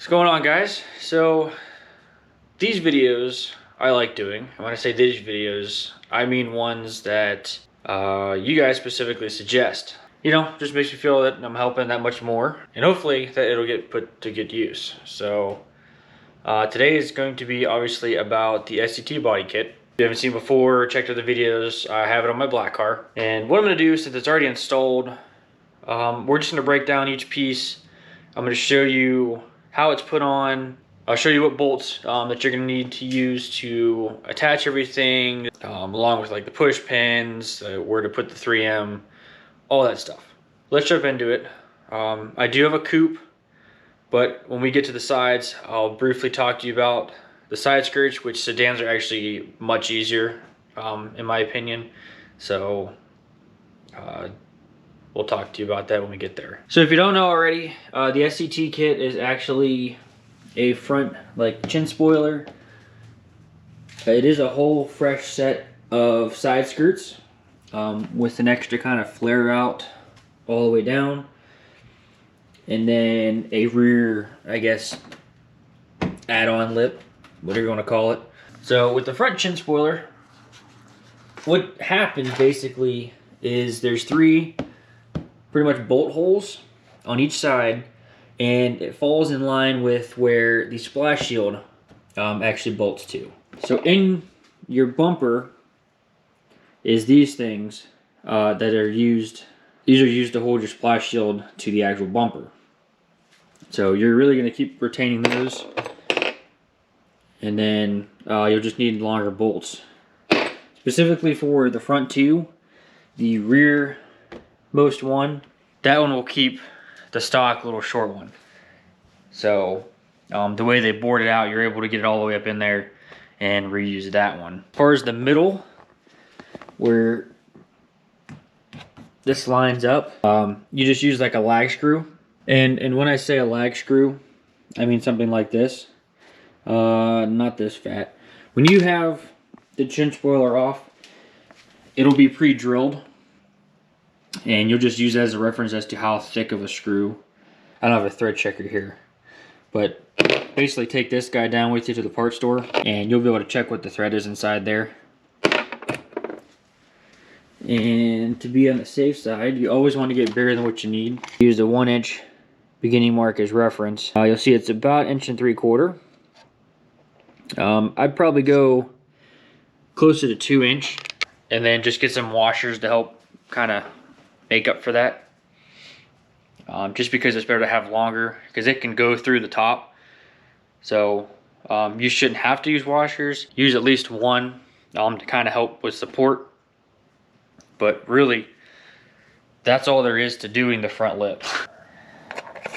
What's going on, guys? So these videos I like doing, and when I say these videos, I mean ones that you guys specifically suggest. You know, just makes me feel that I'm helping that much more, and hopefully that it'll get put to good use. So today is going to be obviously about the SCT body kit. If you haven't seen before, checked other videos, I have it on my black car. And what I'm gonna do, since it's already installed, we're just gonna break down each piece. I'm gonna show you how it's put on. I'll show you what bolts that you're gonna need to use to attach everything, along with like the push pins, where to put the 3M, all that stuff. Let's jump into it. I do have a coupe, but when we get to the sides, I'll briefly talk to you about the side skirts, which sedans are actually much easier, in my opinion. So we'll talk to you about that when we get there. So if you don't know already, the SCT kit is actually a front like chin spoiler. It is a whole fresh set of side skirts with an extra kind of flare out all the way down, and then a rear, I guess, add-on lip, whatever you want to call it. So with the front chin spoiler, what happens basically is there's three pretty much bolt holes on each side, and it falls in line with where the splash shield actually bolts to. So in your bumper is these things that are used. These are used to hold your splash shield to the actual bumper. So you're really going to keep retaining those, and then you'll just need longer bolts. Specifically for the front two, the rear most one, that one will keep the stock little short one. So the way they board it out, you're able to get it all the way up in there and reuse that one. As far as the middle, where this lines up, you just use like a lag screw. And when I say a lag screw, I mean something like this. Not this fat. When you have the chin spoiler off, it'll be pre-drilled, and you'll just use that as a reference as to how thick of a screw. I don't have a thread checker here, but basically take this guy down with you to the parts store, and you'll be able to check what the thread is inside there. And to be on the safe side, you always want to get bigger than what you need. Use the 1-inch beginning mark as reference. You'll see it's about 1.75 inches. I'd probably go closer to 2-inch, and then just get some washers to help kind of make up for that. Just because it's better to have longer, because it can go through the top. So you shouldn't have to use washers. Use at least one to kind of help with support. But really, that's all there is to doing the front lip.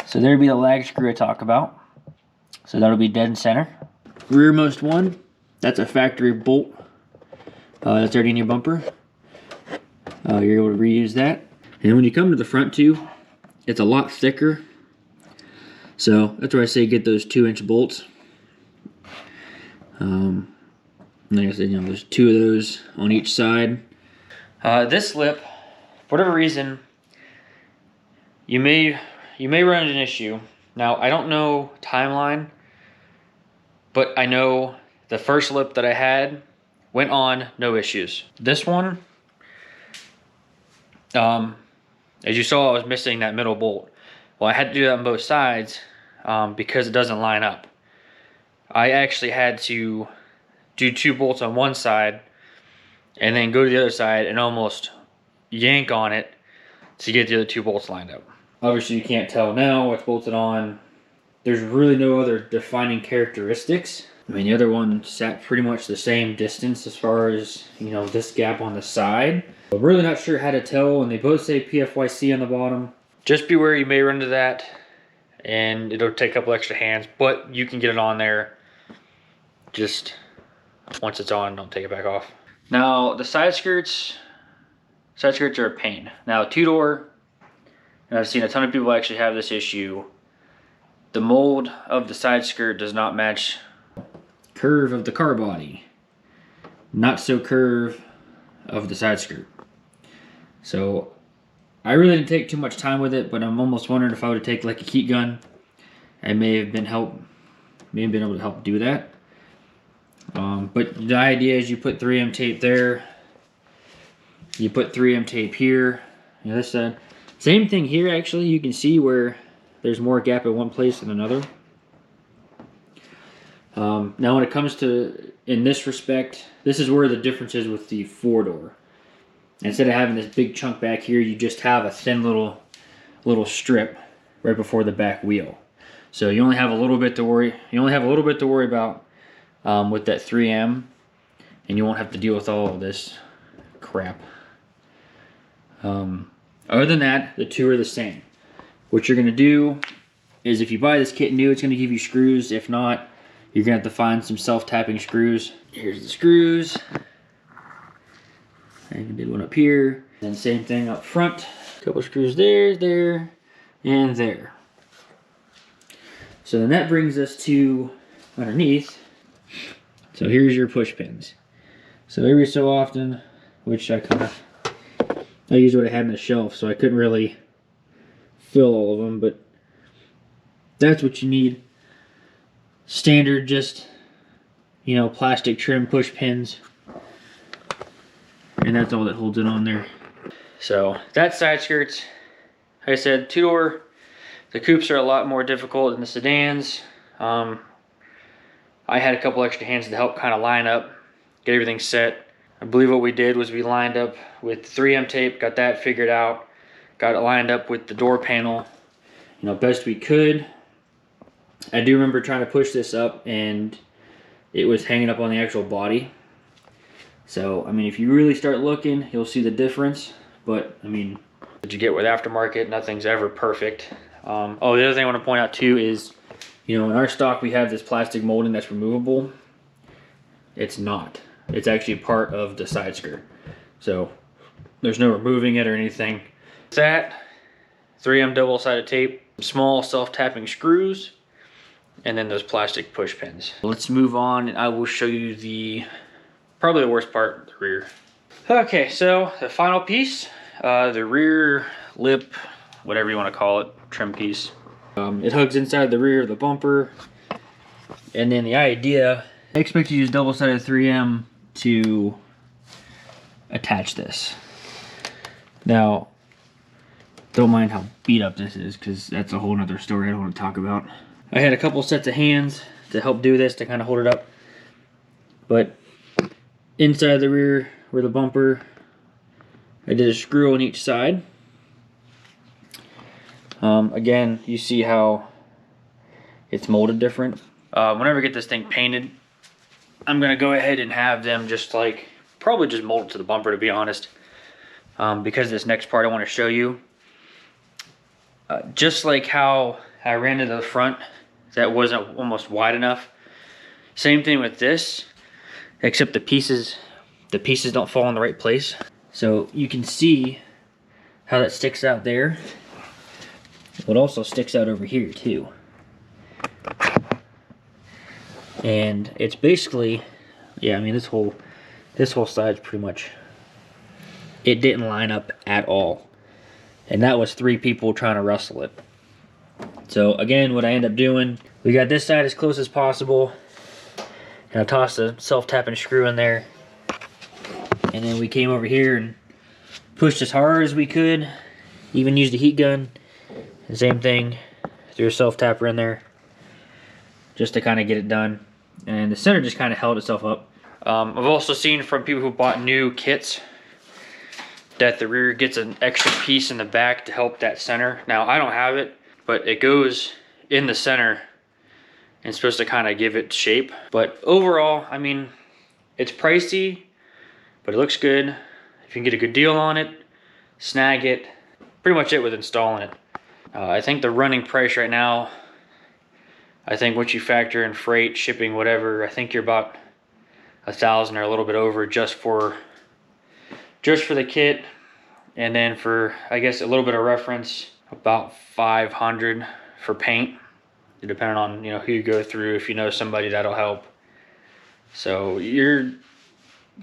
So there'd be the lag screw I talk about. So that'll be dead center. Rearmost one, that's a factory bolt. That's already in your bumper. You're able to reuse that. And when you come to the front two, it's a lot thicker. So that's where I say get those 2-inch bolts. Like I said, you know, there's 2 of those on each side. This lip, for whatever reason, you may run into an issue. Now, I don't know timeline, but I know the first lip that I had went on, no issues. This one, as you saw, I was missing that middle bolt. Well, I had to do that on both sides because it doesn't line up. I actually had to do 2 bolts on one side and then go to the other side and almost yank on it to get the other 2 bolts lined up. Obviously, you can't tell now what's bolted on. There's really no other defining characteristics. I mean, the other one sat pretty much the same distance as far as, you know, this gap on the side. I'm really not sure how to tell, and they both say PFYC on the bottom. Just beware, you may run into that, and it'll take a couple extra hands, but you can get it on there. Just once it's on, don't take it back off. Now, the side skirts are a pain. Now, 2-door, and I've seen a ton of people actually have this issue. The mold of the side skirt does not match curve of the car body. Not so curve of the side skirt. So I really didn't take too much time with it, but I'm almost wondering if I would take like a heat gun I may have been able to help do that. But the idea is you put 3M tape there. You put 3M tape here. You know, this side. Same thing here, actually. You can see where there's more gap in one place than another. Now when it comes to, in this respect, this is where the difference is with the 4-door. Instead of having this big chunk back here, you just have a thin little strip right before the back wheel. So you only have a little bit to worry. You only have a little bit to worry about with that 3M, and you won't have to deal with all of this crap. Other than that, the two are the same. What you're gonna do is, if you buy this kit new, it's gonna give you screws. If not, you're gonna have to find some self-tapping screws. Here's the screws. I did one up here. And same thing up front. A couple screws there, there, and there. So then that brings us to underneath. So here's your push pins. So every so often, which I used what I had on the shelf, so I couldn't really fill all of them, but that's what you need. Standard, just, you know, plastic trim push pins. And that's all that holds it on there. So that's side skirts. Like I said, 2-door. The coupes are a lot more difficult than the sedans. I had a couple extra hands to help kind of line up, get everything set. I believe what we did was we lined up with 3M tape, got that figured out, got it lined up with the door panel, you know, best we could. I do remember trying to push this up and it was hanging up on the actual body. So, I mean, if you really start looking, you'll see the difference. But, I mean, what you get with aftermarket, nothing's ever perfect. Oh, the other thing I want to point out too is, you know, in our stock we have this plastic molding that's removable. It's not. It's actually part of the side skirt. So, there's no removing it or anything. That, 3M double-sided tape, small self-tapping screws, and then those plastic push pins. Let's move on and I will show you probably the worst part, the rear. Okay, so the final piece, the rear lip, whatever you want to call it, trim piece. It hugs inside the rear of the bumper. And then the idea, I expect you to use double-sided 3M to attach this. Now, don't mind how beat up this is, because that's a whole nother story I don't want to talk about. I had a couple sets of hands to help do this, to kind of hold it up. But inside the rear, where the bumper, I did a screw on each side. Again, you see how it's molded different. Whenever I get this thing painted, I'm going to go ahead and have them just like, probably just mold it to the bumper, to be honest. Because this next part I want to show you. Just like how I ran to the front, that wasn't almost wide enough. Same thing with this, except the pieces don't fall in the right place. So you can see how that sticks out there. It also sticks out over here too. And it's basically, yeah, I mean this whole side's pretty much, it didn't line up at all. And that was 3 people trying to wrestle it. So again, what I end up doing, we got this side as close as possible. And I tossed a self-tapping screw in there. And then we came over here and pushed as hard as we could. Even used a heat gun. The same thing, threw a self-tapper in there. Just to kind of get it done. And the center just kind of held itself up. I've also seen from people who bought new kits that the rear gets an extra piece in the back to help that center. Now, I don't have it, but it goes in the center and it's supposed to kind of give it shape. But overall, I mean, it's pricey, but it looks good. If you can get a good deal on it, snag it. Pretty much it with installing it. I think the running price right now, I think once you factor in freight, shipping, whatever, I think you're about $1,000 or a little bit over just for the kit. And then for, I guess, a little bit of reference, about $500 for paint, depending on, you know, who you go through. If you know somebody, that'll help. So you're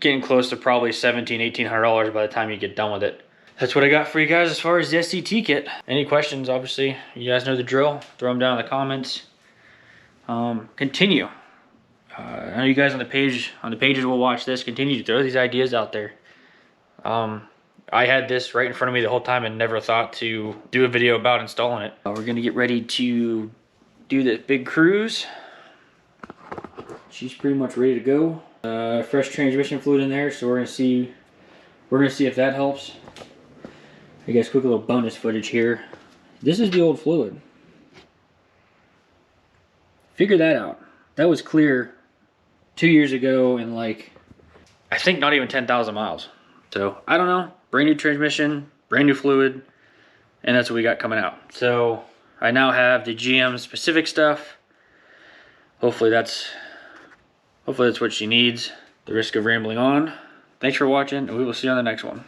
getting close to probably $1,700, $1,800 by the time you get done with it. that's what I got for you guys as far as the SCT kit. Any questions, obviously, you guys know the drill. Throw them down in the comments. Continue. I know you guys on the pages will watch this. Continue to throw these ideas out there. I had this right in front of me the whole time and never thought to do a video about installing it. We're gonna get ready to do the big cruise. She's pretty much ready to go. Fresh transmission fluid in there, so we're gonna see if that helps. I guess quick little bonus footage here. This is the old fluid. Figure that out. That was clear 2 years ago and like, I think not even 10,000 miles. So I don't know, brand new transmission, brand new fluid, and that's what we got coming out. So I now have the GM specific stuff. Hopefully that's what she needs. The risk of rambling on. Thanks for watching, and we will see you on the next one.